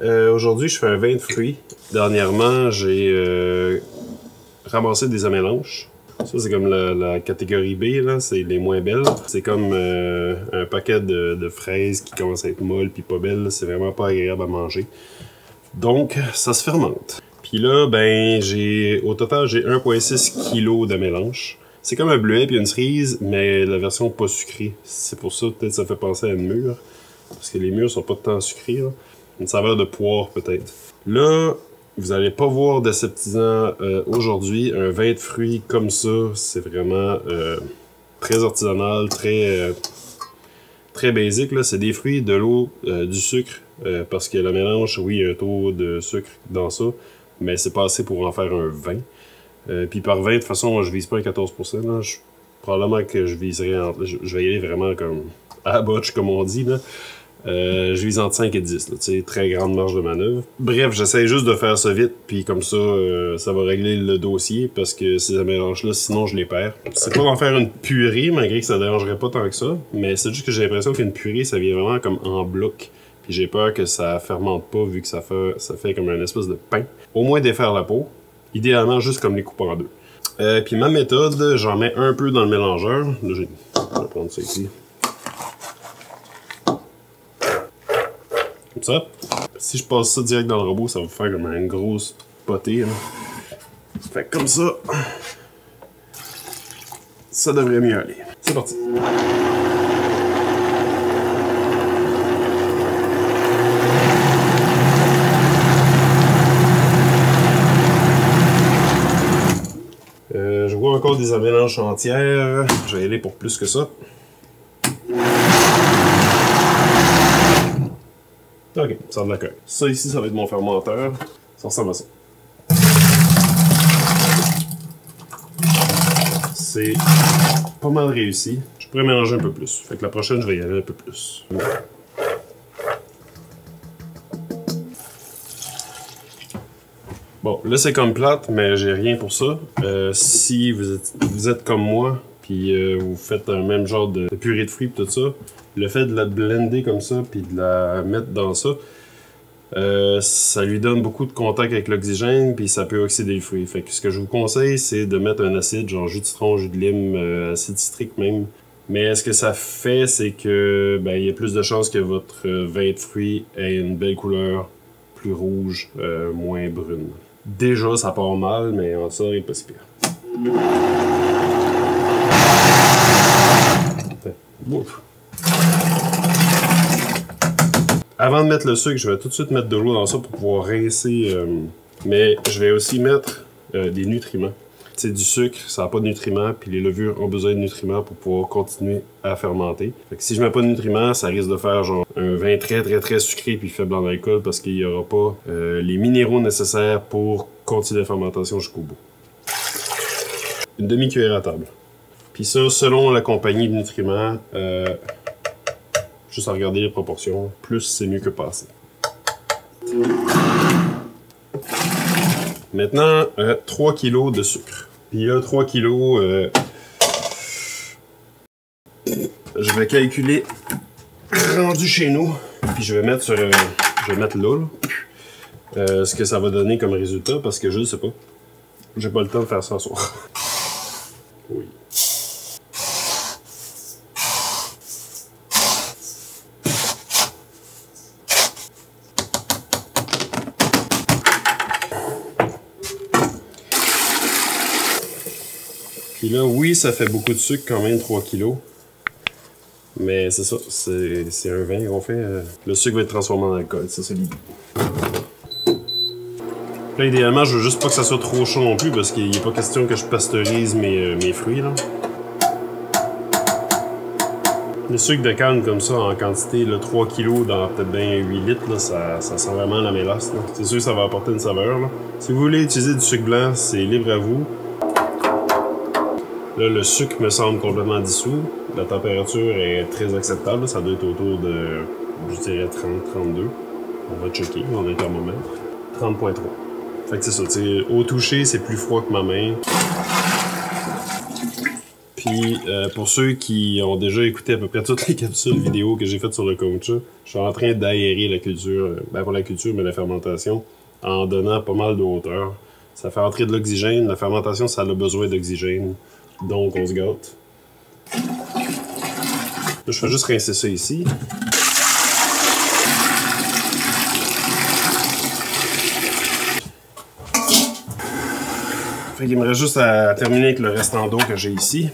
Aujourd'hui, je fais un vin de fruits. Dernièrement, j'ai ramassé des amélanches. Ça, c'est comme la catégorie B, là, c'est les moins belles. C'est comme un paquet de fraises qui commencent à être molles puis pas belles. C'est vraiment pas agréable à manger. Donc, ça se fermente. Puis là, ben, au total, j'ai 1,6 kg d'amélanches. C'est comme un bleuet puis une cerise, mais la version pas sucrée. C'est pour ça, peut-être, ça fait penser à une mûre. Parce que les mûres sont pas tant sucrées, là. Une saveur de poire, peut-être. Là, vous allez pas voir d'aseptisant aujourd'hui. Un vin de fruits comme ça, c'est vraiment très artisanal, très basique. C'est des fruits, de l'eau, du sucre. Parce que la mélange, oui, il y a un taux de sucre dans ça, mais c'est pas assez pour en faire un vin. Puis par vin, de toute façon, je vise pas un 14%. Là. Probablement que je viserai je vais y aller vraiment comme à la botche, comme on dit. Là. Je vise entre 5 et 10, là, très grande marge de manœuvre. Bref, j'essaie juste de faire ça vite, puis comme ça, ça va régler le dossier, parce que ces mélanges-là, sinon je les perds. C'est pas d'en faire une purée, malgré que ça dérangerait pas tant que ça, mais c'est juste que j'ai l'impression qu'une purée, ça vient vraiment comme en bloc. Puis j'ai peur que ça fermente pas, vu que ça fait comme un espèce de pain. Au moins défaire la peau, idéalement juste comme les couper en deux. Puis ma méthode, j'en mets un peu dans le mélangeur. Là, je vais prendre ça ici. Comme ça. Si je passe ça direct dans le robot, ça va faire comme une grosse potée. Hein. Fait que comme ça, ça devrait mieux aller. C'est parti. Je vois encore des amélanches entières. Je vais y aller pour plus que ça. Ok, ça a de la coque. Ça ici, ça va être mon fermenteur. Ça ressemble à ça. C'est pas mal réussi. Je pourrais mélanger un peu plus. Fait que la prochaine, je vais y aller un peu plus. Bon, là c'est comme plate, mais j'ai rien pour ça. Si vous êtes comme moi, puis vous faites un même genre de purée de fruits et tout ça, le fait de la blender comme ça, puis de la mettre dans ça, ça lui donne beaucoup de contact avec l'oxygène, puis ça peut oxyder le fruit. Fait que ce que je vous conseille, c'est de mettre un acide, genre jus de citron, jus de lime, acide citrique même. Mais ce que ça fait, c'est que il y a plus de chances que votre vin de fruits ait une belle couleur, plus rouge, moins brune. Déjà, ça part mal, mais en ça, il n'est pas si pire. Ouf. Avant de mettre le sucre, je vais tout de suite mettre de l'eau dans ça pour pouvoir rincer. Mais je vais aussi mettre des nutriments. C'est du sucre, ça n'a pas de nutriments, puis les levures ont besoin de nutriments pour pouvoir continuer à fermenter. Fait que si je mets pas de nutriments, ça risque de faire genre un vin très sucré puis faible en alcool parce qu'il n'y aura pas les minéraux nécessaires pour continuer la fermentation jusqu'au bout. Une demi-cuillère à table. Puis ça, selon la compagnie de nutriments, juste à regarder les proportions, plus c'est mieux que pas assez. Maintenant, 3 kg de sucre. Puis là, 3 kg, je vais calculer rendu chez nous. Puis je vais mettre là, ce que ça va donner comme résultat, parce que je ne sais pas. J'ai pas le temps de faire ça ce soir. Oui. Puis là, oui, ça fait beaucoup de sucre quand même, 3 kg. Mais c'est ça, c'est un vin qu'on fait. Le sucre va être transformé en alcool, ça c'est l'idée. Là, idéalement, je veux juste pas que ça soit trop chaud non plus, parce qu'il n'est pas question que je pasteurise mes fruits, là. Le sucre de canne comme ça, en quantité, là, 3 kg dans peut-être bien 8 litres, là, ça sent vraiment la mélasse. C'est sûr que ça va apporter une saveur. Là. Si vous voulez utiliser du sucre blanc, c'est libre à vous. Là, le sucre me semble complètement dissous. La température est très acceptable. Ça doit être autour de, je dirais, 30-32. On va checker, on a un thermomètre. 30.3. Fait que c'est ça, au toucher, c'est plus froid que ma main. Puis pour ceux qui ont déjà écouté à peu près toutes les capsules vidéo que j'ai faites sur le kombucha, je suis en train d'aérer la culture, ben pas la culture mais la fermentation, en donnant pas mal de hauteur. Ça fait entrer de l'oxygène, la fermentation ça a besoin d'oxygène, donc on se gâte. Là, je fais juste rincer ça ici. Fait qu'il me reste juste à terminer avec le restant d'eau que j'ai ici.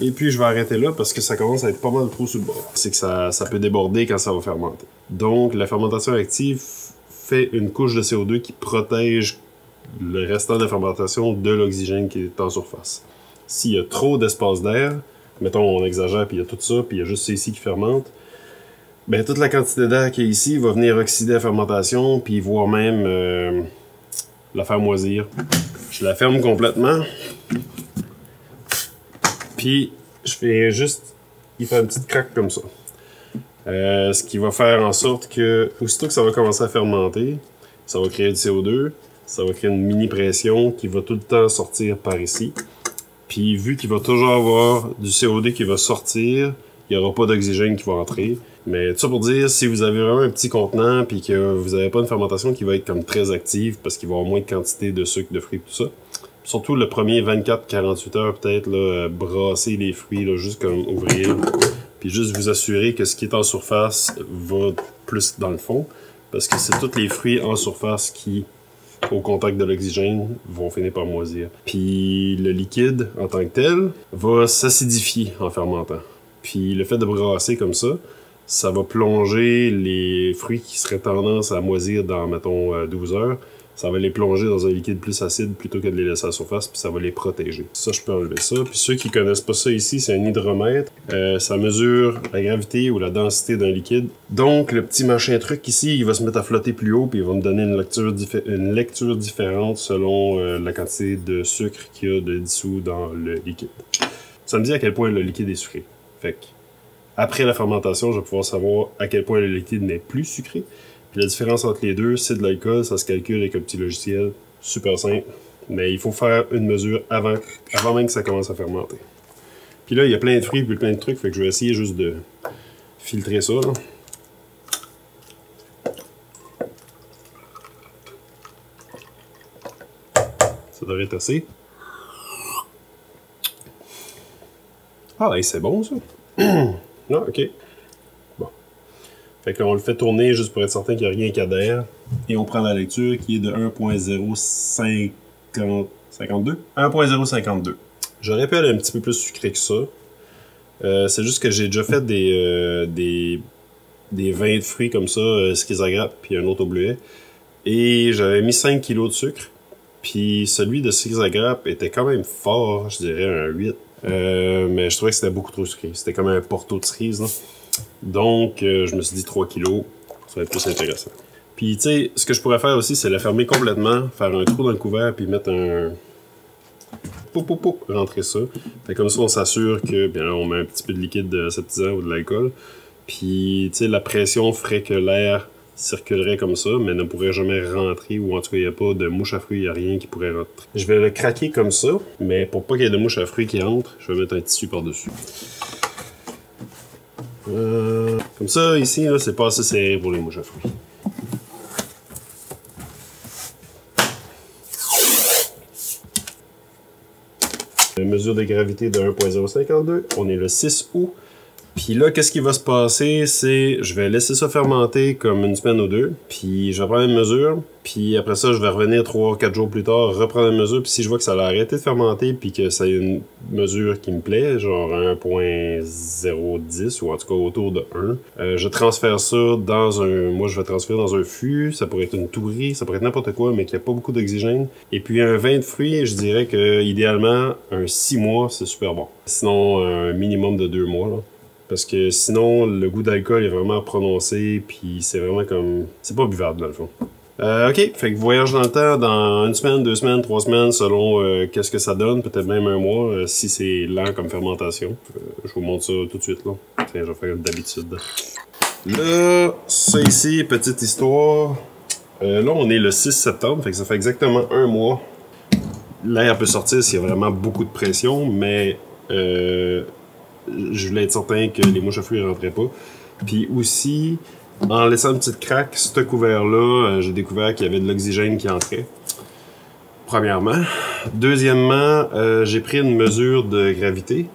Et puis je vais arrêter là parce que ça commence à être pas mal trop sur le bord. C'est que ça peut déborder quand ça va fermenter. Donc la fermentation active fait une couche de CO2 qui protège le restant de la fermentation de l'oxygène qui est en surface. S'il y a trop d'espace d'air, mettons on exagère puis il y a tout ça, puis il y a juste ça ici qui fermente, ben toute la quantité d'air qui est ici va venir oxyder la fermentation, puis voire même la faire moisir. Je la ferme complètement. Puis, je fais juste... Il fait une petite craque comme ça. Ce qui va faire en sorte que, aussitôt que ça va commencer à fermenter, ça va créer du CO2, ça va créer une mini-pression qui va tout le temps sortir par ici. Puis, vu qu'il va toujours avoir du CO2 qui va sortir, il n'y aura pas d'oxygène qui va entrer. Mais tout ça pour dire, si vous avez vraiment un petit contenant puis que vous n'avez pas une fermentation qui va être comme très active parce qu'il va y avoir moins de quantité de sucre, de fruits, tout ça. Surtout le premier 24-48 heures peut-être, là, brasser les fruits, là, juste comme ouvrir. Puis juste vous assurer que ce qui est en surface va plus dans le fond. Parce que c'est tous les fruits en surface qui, au contact de l'oxygène, vont finir par moisir. Puis le liquide, en tant que tel, va s'acidifier en fermentant. Puis le fait de brasser comme ça va plonger les fruits qui seraient tendance à moisir dans, mettons, 12 heures. Ça va les plonger dans un liquide plus acide plutôt que de les laisser à la surface, puis ça va les protéger. Ça, je peux enlever ça. Puis ceux qui connaissent pas ça ici, c'est un hydromètre. Ça mesure la gravité ou la densité d'un liquide. Donc, le petit machin truc ici, il va se mettre à flotter plus haut, puis il va me donner une lecture différente selon la quantité de sucre qu'il y a de dissous dans le liquide. Ça me dit à quel point le liquide est sucré. Fait que, après la fermentation, je vais pouvoir savoir à quel point le liquide n'est plus sucré. Puis la différence entre les deux, c'est de l'alcool, ça se calcule avec un petit logiciel, super simple. Mais il faut faire une mesure avant même que ça commence à fermenter. Puis là, il y a plein de fruits puis plein de trucs, fait que je vais essayer juste de filtrer ça, là. Ça devrait être assez. Ah, c'est bon ça. Non, ok. Bon. Fait qu'on le fait tourner juste pour être certain qu'il n'y a rien qui adhère. Et on prend la lecture qui est de 1.052. 1.052. J'aurais pu aller un petit peu plus sucré que ça. C'est juste que j'ai déjà fait des vins de fruits comme ça, schizograppe puis un autre au bleuet. Et j'avais mis 5 kg de sucre. Puis celui de schizograppe était quand même fort, je dirais un 8. Mais je trouvais que c'était beaucoup trop sucré. C'était comme un porto de cerise, là. Donc, je me suis dit 3 kg, ça va être plus intéressant. Puis, tu sais, ce que je pourrais faire aussi, c'est la fermer complètement, faire un trou dans le couvert, puis mettre un... rentrer ça. Fait comme ça, on s'assure que, bien là, on met un petit peu de liquide aseptisant ou de l'alcool. Puis, tu sais, la pression ferait que l'air circulerait comme ça, mais ne pourrait jamais rentrer, ou en tout cas, il n'y a pas de mouche à fruits, il n'y a rien qui pourrait rentrer. Je vais le craquer comme ça, mais pour pas qu'il y ait de mouche à fruits qui rentre, je vais mettre un tissu par-dessus. Comme ça, ici, là, c'est pas assez serré pour les mouches à fruits. Mesure de gravité de 1.052, on est le 6 août. Puis là, qu'est-ce qui va se passer, c'est je vais laisser ça fermenter comme une semaine ou deux, puis je vais prendre une mesure, puis après ça, je vais revenir 3-4 jours plus tard, reprendre une mesure, puis si je vois que ça a arrêté de fermenter, puis que ça a une mesure qui me plaît, genre 1.010, ou en tout cas autour de 1, je transfère ça dans moi je vais transférer dans un fût, ça pourrait être une tourie, ça pourrait être n'importe quoi, mais qui a pas beaucoup d'oxygène. Et puis un vin de fruits, je dirais que idéalement, un 6 mois, c'est super bon. Sinon, un minimum de 2 mois, là. Parce que sinon, le goût d'alcool est vraiment prononcé, puis c'est vraiment comme... C'est pas buvable, dans le fond. Ok, fait que voyage dans le temps, dans 1 semaine, 2 semaines, 3 semaines, selon qu'est-ce que ça donne, peut-être même 1 mois, si c'est lent comme fermentation. Je vous montre ça tout de suite, là. Tiens, je vais faire comme d'habitude. Là, ça ici, petite histoire. Là, on est le 6 septembre, fait que ça fait exactement 1 mois l'air peut sortir s'il y a vraiment beaucoup de pression, mais je voulais être certain que les mouches à fruits ne rentraient pas. Puis aussi, en laissant une petite craque, ce couvert-là, j'ai découvert qu'il y avait de l'oxygène qui entrait. Premièrement. Deuxièmement, j'ai pris une mesure de gravité.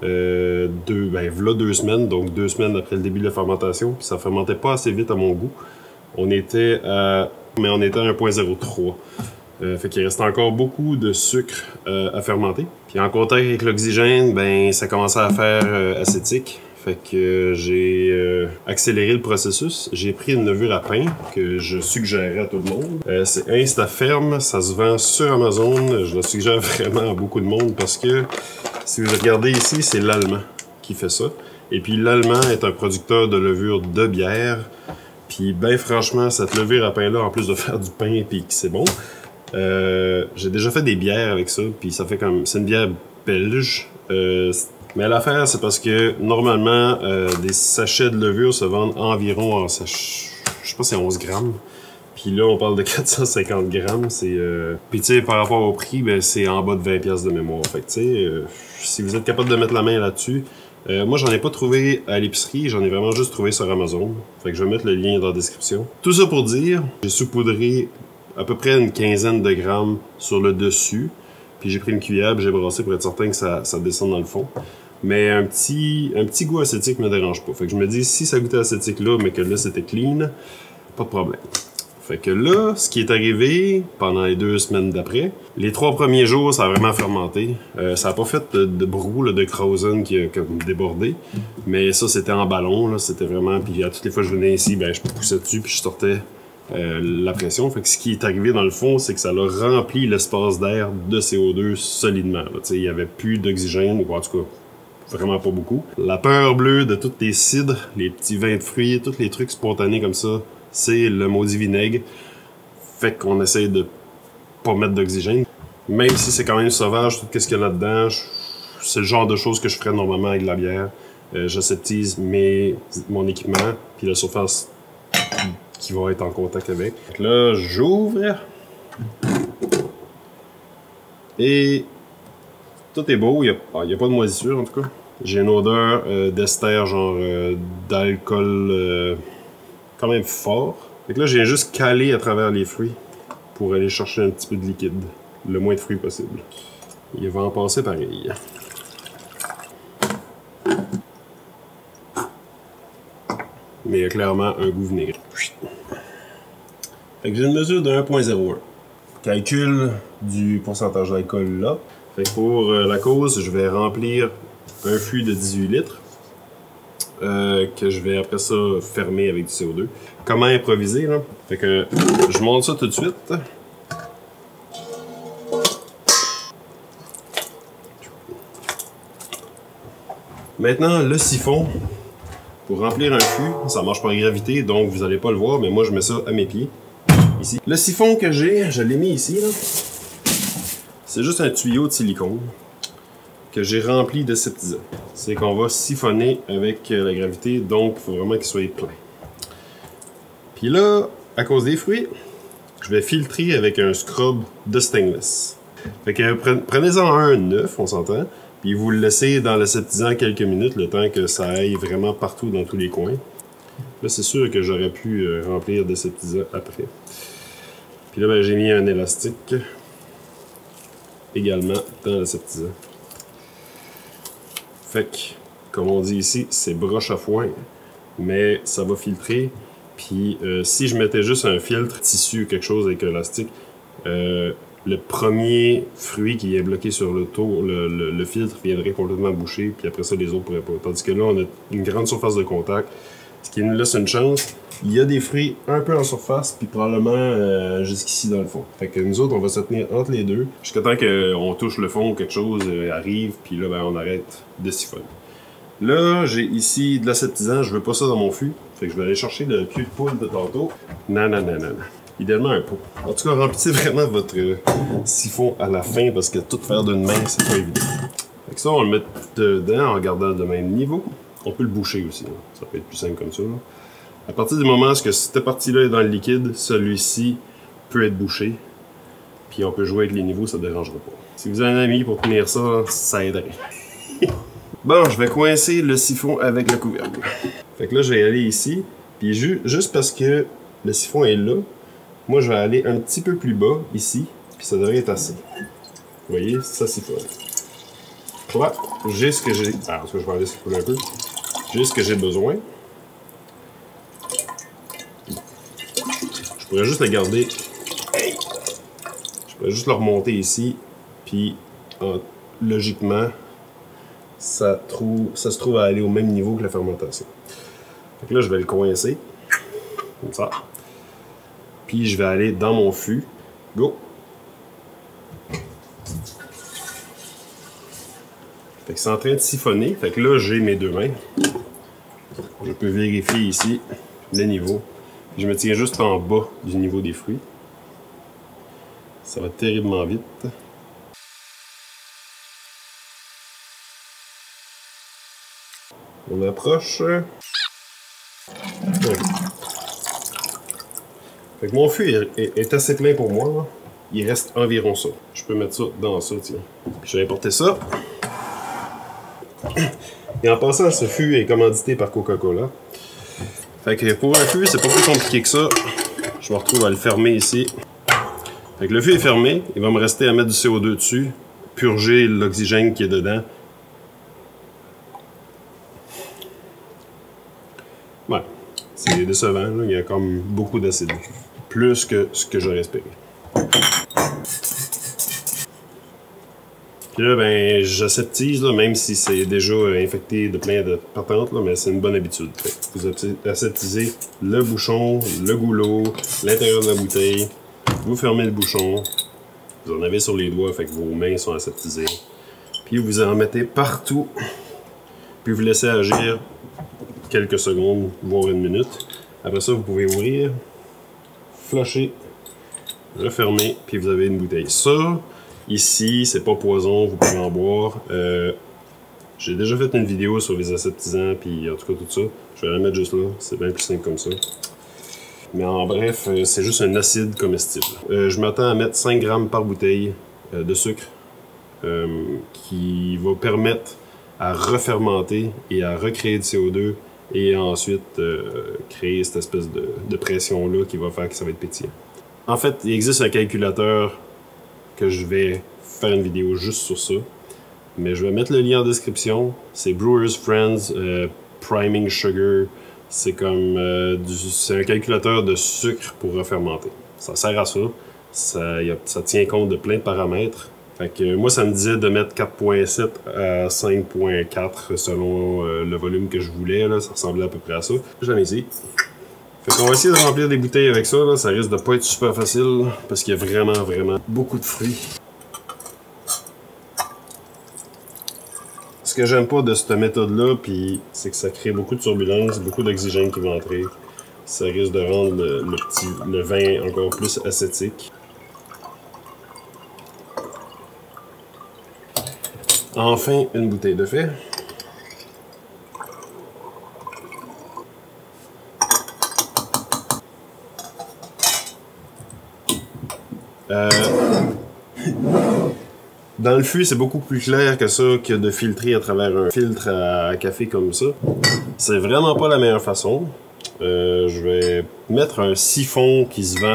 V'là 2 semaines, donc 2 semaines après le début de la fermentation. Puis ça fermentait pas assez vite à mon goût. On était à 1,03. Fait qu'il restait encore beaucoup de sucre à fermenter. Puis en contact avec l'oxygène, ben ça commençait à faire acétique. Fait que j'ai accéléré le processus. J'ai pris une levure à pain que je suggérerais à tout le monde. C'est InstaFerm, ça se vend sur Amazon. Je le suggère vraiment à beaucoup de monde parce que si vous regardez ici, c'est l'Allemand qui fait ça. Et puis l'Allemand est un producteur de levure de bière. Puis ben franchement, cette levure à pain-là, en plus de faire du pain et puis que c'est bon, j'ai déjà fait des bières avec ça. Puis ça fait comme... C'est une bière belge. Mais l'affaire, c'est parce que normalement, des sachets de levure se vendent environ en sachet, je sais pas si c'est 11 grammes. Puis là, on parle de 450 grammes. Puis tu sais, par rapport au prix, ben, c'est en bas de 20$ de mémoire. Fait que tu sais, si vous êtes capable de mettre la main là-dessus, moi, j'en ai pas trouvé à l'épicerie, j'en ai vraiment juste trouvé sur Amazon. Fait que je vais mettre le lien dans la description. Tout ça pour dire, j'ai saupoudré à peu près une quinzaine de grammes sur le dessus. Puis j'ai pris une cuillère, j'ai brassé pour être certain que ça descende dans le fond. Mais un petit goût acétique me dérange pas. Fait que je me dis, si ça goûtait acétique là, mais que là c'était clean, pas de problème. Fait que là, ce qui est arrivé pendant les 2 semaines d'après, les 3 premiers jours, ça a vraiment fermenté. Ça a pas fait de brou, là, de Krausen qui a comme débordé. Mais ça, c'était en ballon, là. C'était vraiment... Puis à toutes les fois que je venais ici, ben je poussais dessus puis je sortais la pression. Fait que ce qui est arrivé dans le fond, c'est que ça a rempli l'espace d'air de CO2 solidement. Il y avait plus d'oxygène, ou en tout cas, vraiment pas beaucoup. La peur bleue de toutes les cidres, les petits vins de fruits, tous les trucs spontanés comme ça, c'est le maudit vinaigre. Fait qu'on essaie de pas mettre d'oxygène. Même si c'est quand même sauvage, tout ce qu'il y a là-dedans, c'est le genre de choses que je ferais normalement avec de la bière. J'aseptise mon équipement, puis la surface qui va être en contact avec. Donc là, j'ouvre. Et tout est beau, il n'y a pas de moisissure en tout cas. J'ai une odeur d'ester, genre d'alcool quand même fort. Fait que là, j'ai juste calé à travers les fruits pour aller chercher un petit peu de liquide. Le moins de fruits possible. Il va en passer pareil. Mais il y a clairement un goût vinaigré. Fait que j'ai une mesure de 1,01. Calcul du pourcentage d'alcool là. Fait que pour la cause, je vais remplir un fût de 18 litres que je vais après ça fermer avec du CO2. Comment improviser là? Fait que je monte ça tout de suite. Maintenant, le siphon, pour remplir un fût, ça marche par gravité, donc vous n'allez pas le voir, mais moi je mets ça à mes pieds. Ici. Le siphon que j'ai, je l'ai mis ici, là. C'est juste un tuyau de silicone que j'ai rempli de septisant. C'est qu'on va siphonner avec la gravité, donc il faut vraiment qu'il soit plein. Puis là, à cause des fruits, je vais filtrer avec un scrub de stainless. Fait que prenez-en un neuf, on s'entend, puis vous le laissez dans le septisant quelques minutes, le temps que ça aille vraiment partout dans tous les coins. Là, c'est sûr que j'aurais pu remplir de septisant après. Puis là, ben, j'ai mis un élastique également dans le septisant. Fait que, comme on dit ici, c'est broche à foin, mais ça va filtrer. Puis si je mettais juste un filtre tissu, quelque chose avec un élastique, le premier fruit qui est bloqué sur le tour, le filtre viendrait complètement bouché, puis après ça, les autres pourraient pas. Tandis que là, on a une grande surface de contact, ce qui nous laisse une chance. Il y a des fruits un peu en surface, puis probablement jusqu'ici dans le fond. Fait que nous autres, on va se tenir entre les deux, jusqu'à temps qu'on touche le fond ou quelque chose arrive, puis là, ben, on arrête de siphonner. Là, j'ai ici de l'aseptisant, je veux pas ça dans mon fût. Fait que je vais aller chercher le cul de poule de tantôt. Non. Idéalement un pot. En tout cas, remplissez vraiment votre siphon à la fin parce que tout faire d'une main, c'est pas évident. Fait que ça, on le met dedans en gardant le même niveau. On peut le boucher aussi. Là. Ça peut être plus simple comme ça. Là. À partir du moment où cette partie-là est dans le liquide, celui-ci peut être bouché. Puis on peut jouer avec les niveaux, ça ne dérangera pas. Si vous avez un ami pour tenir ça, ça aiderait. Bon, je vais coincer le siphon avec le couvercle. Fait que là, je vais aller ici. Puis juste parce que le siphon est là, moi je vais aller un petit peu plus bas, ici. Puis ça devrait être assez. Vous voyez, ça siphonne. Là, j'ai ce que j'ai... Ah, parce que je vais aller siphonner un peu. J'ai ce que j'ai besoin. Je pourrais juste le garder. Je pourrais juste le remonter ici. Puis, logiquement, ça se trouve à aller au même niveau que la fermentation. Donc là, je vais le coincer. Comme ça. Puis, je vais aller dans mon fût. Go! Fait que c'est en train de siphonner. Fait que là, j'ai mes deux mains. Je peux vérifier ici les niveaux. Je me tiens juste en bas du niveau des fruits. Ça va terriblement vite. On approche. Ouais. Fait que mon fût est assez plein pour moi. Là. Il reste environ ça. Je peux mettre ça dans ça, tiens. Puis je vais importer ça. Et en passant, ce fût est commandité par Coca-Cola. Fait que pour un fût, c'est pas plus compliqué que ça. Je me retrouve à le fermer ici. Fait que le fût est fermé. Il va me rester à mettre du CO2 dessus. Purger l'oxygène qui est dedans. Ouais, c'est décevant. Là. Il y a comme beaucoup d'acide. Plus que ce que j'aurais espéré. Puis là, ben, j'aseptise, même si c'est déjà infecté de plein de patentes, là, mais c'est une bonne habitude. Fait que vous aseptisez le bouchon, le goulot, l'intérieur de la bouteille. Vous fermez le bouchon. Vous en avez sur les doigts, fait que vos mains sont aseptisées. Puis vous en mettez partout. Puis vous laissez agir quelques secondes, voire une minute. Après ça, vous pouvez ouvrir, flusher, refermer, puis vous avez une bouteille. Ça, ici, c'est pas poison, vous pouvez en boire. J'ai déjà fait une vidéo sur les aseptisants, puis en tout cas tout ça. Je vais la mettre juste là, c'est bien plus simple comme ça. Mais en bref, c'est juste un acide comestible. Je m'attends à mettre 5 grammes par bouteille de sucre qui va permettre à refermenter et à recréer du CO2 et ensuite créer cette espèce de pression-là qui va faire que ça va être pétillant. En fait, il existe un calculateur que je vais faire une vidéo juste sur ça. Mais je vais mettre le lien en description. C'est Brewers Friends Priming Sugar. C'est comme c'est un calculateur de sucre pour refermenter. Ça sert à ça. Ça tient compte de plein de paramètres. Fait que moi, ça me disait de mettre 4.7 à 5.4 selon le volume que je voulais. Là. Ça ressemblait à peu près à ça. Je la mets ici. Fait qu'on va essayer de remplir des bouteilles avec ça. Là. Ça risque de pas être super facile là, parce qu'il y a vraiment beaucoup de fruits. Ce que j'aime pas de cette méthode-là, puis c'est que ça crée beaucoup de turbulences, beaucoup d'oxygène qui va entrer. Ça risque de rendre le vin encore plus acétique. Enfin, une bouteille de fait. Dans le fût, c'est beaucoup plus clair que ça que de filtrer à travers un filtre à café comme ça. C'est vraiment pas la meilleure façon. Je vais mettre un siphon qui se vend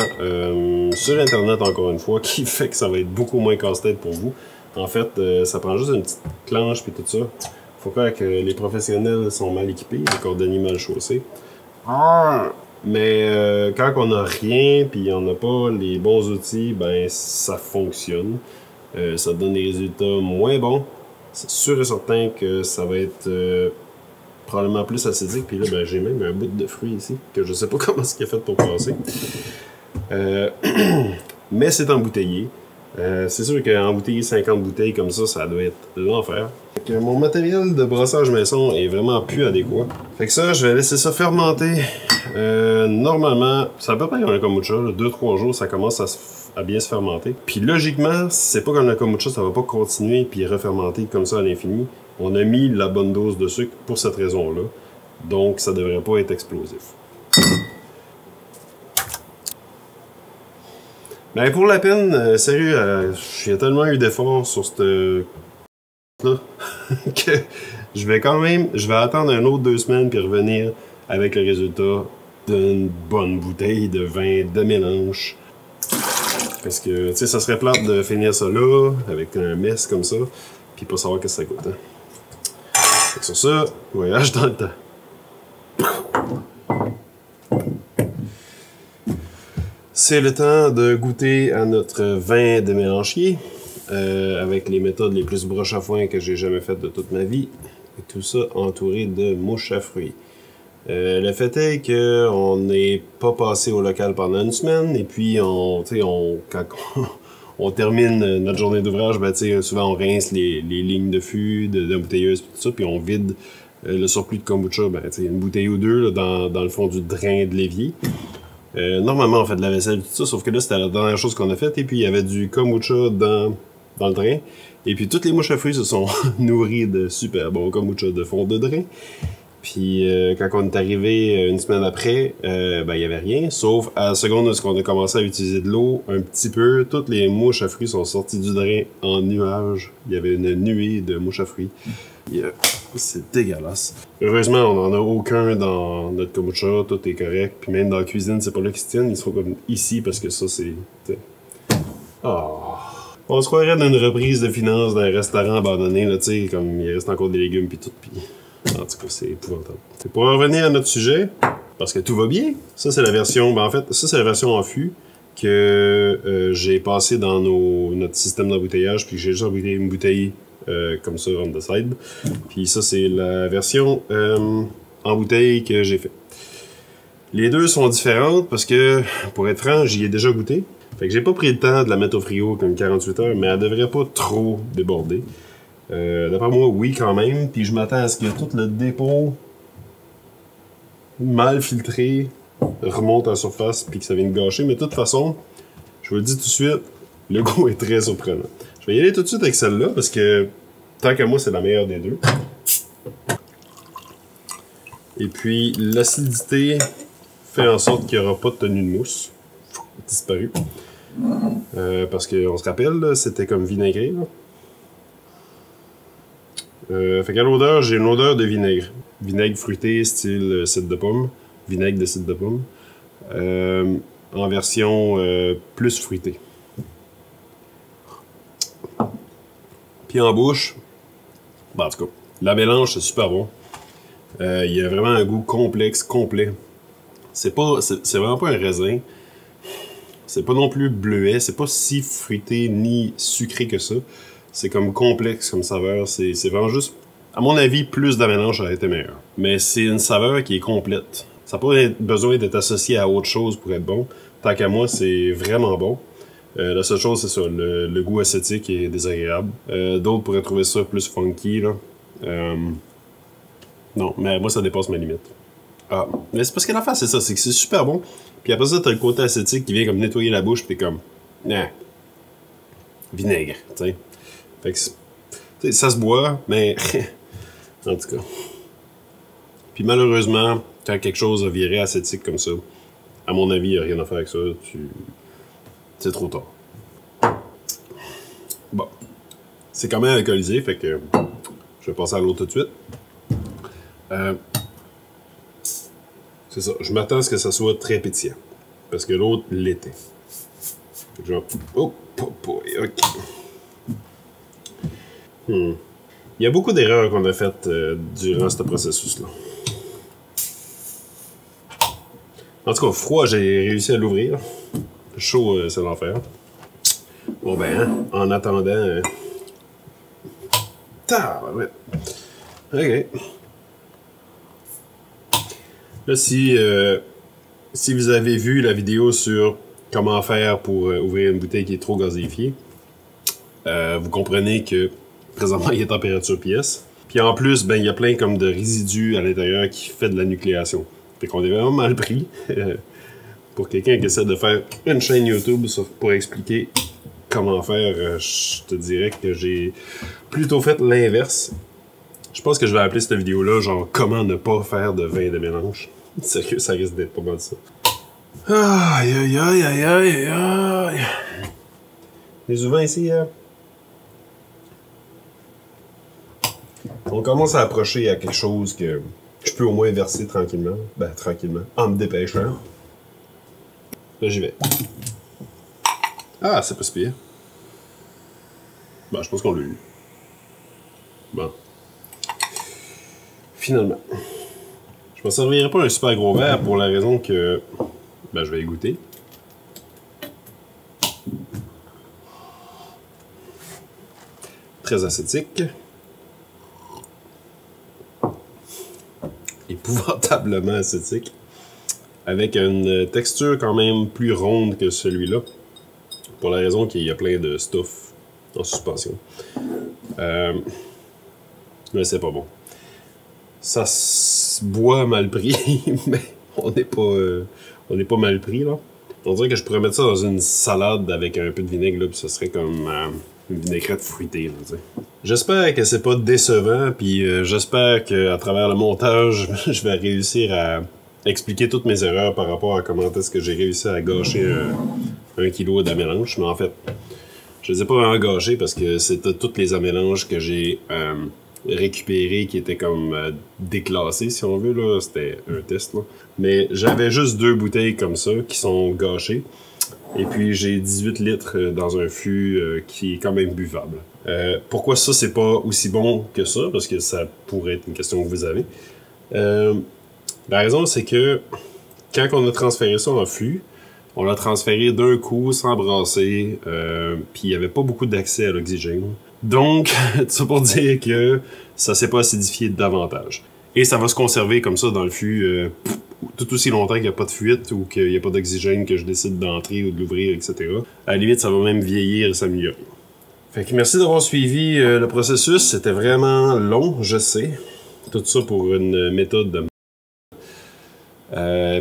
sur internet encore une fois, qui fait que ça va être beaucoup moins casse-tête pour vous. En fait, ça prend juste une petite planche puis tout ça. Faut croire que les professionnels sont mal équipés, les cordonniers mal chaussés. Mais quand on n'a rien puis on n'a pas les bons outils, ben ça fonctionne. Ça donne des résultats moins bons. C'est sûr et certain que ça va être probablement plus acidique. Puis là, ben, j'ai même un bout de fruit ici que je sais pas comment c'est fait pour passer. Mais c'est embouteillé. C'est sûr qu'embouteiller 50 bouteilles comme ça doit être l'enfer. Mon matériel de brossage maison est vraiment plus adéquat. Fait que ça, je vais laisser ça fermenter. Normalement, ça peut pas être un kombucha. 2-3 jours, ça commence à bien se fermenter. Puis logiquement, c'est pas comme le kombucha, ça va pas continuer puis refermenter comme ça à l'infini. On a mis la bonne dose de sucre pour cette raison-là. Donc, ça devrait pas être explosif. Ben pour la peine, sérieux, j'ai tellement eu d'efforts sur cette là que je vais attendre un autre 2 semaines puis revenir avec le résultat d'une bonne bouteille de vin de mélange. Parce que, tu sais, ça serait plate de finir ça là, avec un mess comme ça, puis pas savoir qu'est-ce que ça coûte. Hein. Sur ça, voyage dans le temps. C'est le temps de goûter à notre vin de mélanchier, avec les méthodes les plus broches à foin que j'ai jamais faites de toute ma vie. Et tout ça entouré de mouches à fruits. Le fait est qu'on n'est pas passé au local pendant une semaine, et puis quand on termine notre journée d'ouvrage, ben, souvent on rince les lignes de fût, de bouteilleuse, tout ça, puis on vide le surplus de kombucha, ben, une bouteille ou deux là, dans le fond du drain de l'évier. Normalement on fait de la vaisselle et tout ça, sauf que là c'était la dernière chose qu'on a faite, et puis il y avait du kombucha dans le drain, et puis toutes les mouches à fruits se sont nourries de super bon kombucha de fond de drain. Puis quand on est arrivé une semaine après, ben il y avait rien, sauf à la seconde où on a commencé à utiliser de l'eau un petit peu, toutes les mouches à fruits sont sorties du drain en nuages. Il y avait une nuée de mouches à fruits. C'est dégueulasse. Heureusement, on n'en a aucun dans notre kombucha, tout est correct. Puis même dans la cuisine, c'est pas là qu'ils se tiennent, ils sont comme ici parce que ça c'est... Oh. On se croirait d'une reprise de finances d'un restaurant abandonné, là, tu sais, comme il reste encore des légumes puis tout, puis... En tout cas, c'est épouvantable. Pour en revenir à notre sujet, parce que tout va bien, ça c'est la version, ben en fait, ça c'est la version en fût que j'ai passé dans notre système d'embouteillage, puis j'ai juste embouteillé une bouteille comme ça on the side. Puis ça c'est la version en bouteille que j'ai fait. Les deux sont différentes parce que, pour être franc, j'y ai déjà goûté. Fait que j'ai pas pris le temps de la mettre au frigo comme 48 heures, mais elle devrait pas trop déborder. D'après moi, oui, quand même. Puis je m'attends à ce que tout le dépôt mal filtré remonte à la surface puis que ça vienne gâcher. Mais de toute façon, je vous le dis tout de suite, le goût est très surprenant. Je vais y aller tout de suite avec celle-là parce que, tant qu'à moi, c'est la meilleure des deux. Et puis, l'acidité fait en sorte qu'il n'y aura pas de tenue de mousse. Disparu. Parce qu'on se rappelle, c'était comme vinaigré, là. Fait qu'à l'odeur, j'ai une odeur de vinaigre. Vinaigre fruité, style cidre de pomme. Vinaigre de cidre de pomme. En version plus fruitée. Puis en bouche, ben, en tout cas, la mélange, c'est super bon. Il y a vraiment un goût complexe, complet. C'est vraiment pas un raisin. C'est pas non plus bleuet. C'est pas si fruité ni sucré que ça. C'est comme complexe comme saveur. C'est vraiment juste, à mon avis, plus de mélange aurait été meilleur. Mais c'est une saveur qui est complète. Ça n'a pas besoin d'être associé à autre chose pour être bon. Tant qu'à moi, c'est vraiment bon. La seule chose, c'est ça. Le goût acétique est désagréable. D'autres pourraient trouver ça plus funky, là. Non, mais moi, ça dépasse ma limite. Ah, mais c'est parce que l'affaire, c'est ça. C'est que c'est super bon. Puis après ça, t'as le côté acétique qui vient comme nettoyer la bouche, puis t'es comme... vinaigre, tu sais. Fait que ça se boit, mais en tout cas. Puis malheureusement, quand quelque chose a viré acétique comme ça, à mon avis, il n'y a rien à faire avec ça. C'est trop tard. Bon. C'est quand même alcoolisé, fait que je vais passer à l'autre tout de suite. C'est ça. Je m'attends à ce que ça soit très pétillant. Parce que l'autre l'était. Genre... Oh, ok. Il y a beaucoup d'erreurs qu'on a faites durant ce processus-là. En tout cas, froid, j'ai réussi à l'ouvrir. Chaud, c'est l'enfer. Bon ben, en attendant... ouais. Ok. Là, si vous avez vu la vidéo sur comment faire pour ouvrir une bouteille qui est trop gazéifiée, vous comprenez que présentement, il est température pièce. Puis en plus, ben il y a plein comme de résidus à l'intérieur qui fait de la nucléation. Fait qu'on est vraiment mal pris pour quelqu'un qui essaie de faire une chaîne YouTube pour expliquer comment faire. Je te dirais que j'ai plutôt fait l'inverse. Je pense que je vais appeler cette vidéo-là genre comment ne pas faire de vin de mélange. Sérieux, ça risque d'être pas mal ça. Aïe, aïe, aïe, aïe, aïe, aïe. Les ouvins ici, on commence à approcher à quelque chose que je peux au moins verser tranquillement. Ben, tranquillement. En me dépêchant. Là, j'y vais. Ah, c'est pas si pire. Ben, je pense qu'on l'a eu. Bon. Finalement. Je me servirai pas un super gros verre pour la raison que... Ben, je vais y goûter. Très acétique. Épouvantablement acétique. Avec une texture quand même plus ronde que celui-là. Pour la raison qu'il y a plein de stuff en suspension. Mais c'est pas bon. Ça se boit mal pris, mais on n'est pas mal pris, là. On dirait que je pourrais mettre ça dans une salade avec un peu de vinaigre, là, puis ça serait comme une vinaigrette fruitée, là, tu sais. J'espère que c'est pas décevant, puis j'espère qu'à travers le montage, je vais réussir à expliquer toutes mes erreurs par rapport à comment est-ce que j'ai réussi à gâcher un kilo d'amélange. Mais en fait, je les ai pas vraiment gâchés parce que c'était toutes les amélanges que j'ai récupérés qui étaient comme déclassés, si on veut, là. C'était un test, là. Mais j'avais juste 2 bouteilles comme ça qui sont gâchées. Et puis j'ai 18 litres dans un fût qui est quand même buvable. Pourquoi ça, c'est pas aussi bon que ça? Parce que ça pourrait être une question que vous avez. La raison, c'est que quand on a transféré ça en fût, on l'a transféré d'un coup, sans brasser, puis il n'y avait pas beaucoup d'accès à l'oxygène. Donc, ça pour dire que ça s'est pas acidifié davantage. Et ça va se conserver comme ça dans le fût tout aussi longtemps qu'il n'y a pas de fuite ou qu'il n'y a pas d'oxygène que je décide d'entrer ou de l'ouvrir, etc. À la limite, ça va même vieillir et s'améliorer. Fait que merci d'avoir suivi le processus. C'était vraiment long, je sais. Tout ça pour une méthode de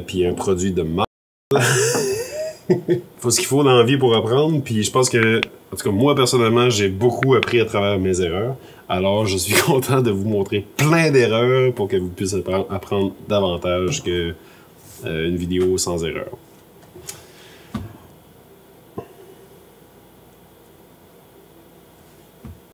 puis un produit de mal. Faut ce qu'il faut dans la vie pour apprendre, puis je pense que, en tout cas moi personnellement, j'ai beaucoup appris à travers mes erreurs. Alors je suis content de vous montrer plein d'erreurs pour que vous puissiez apprendre davantage que une vidéo sans erreur.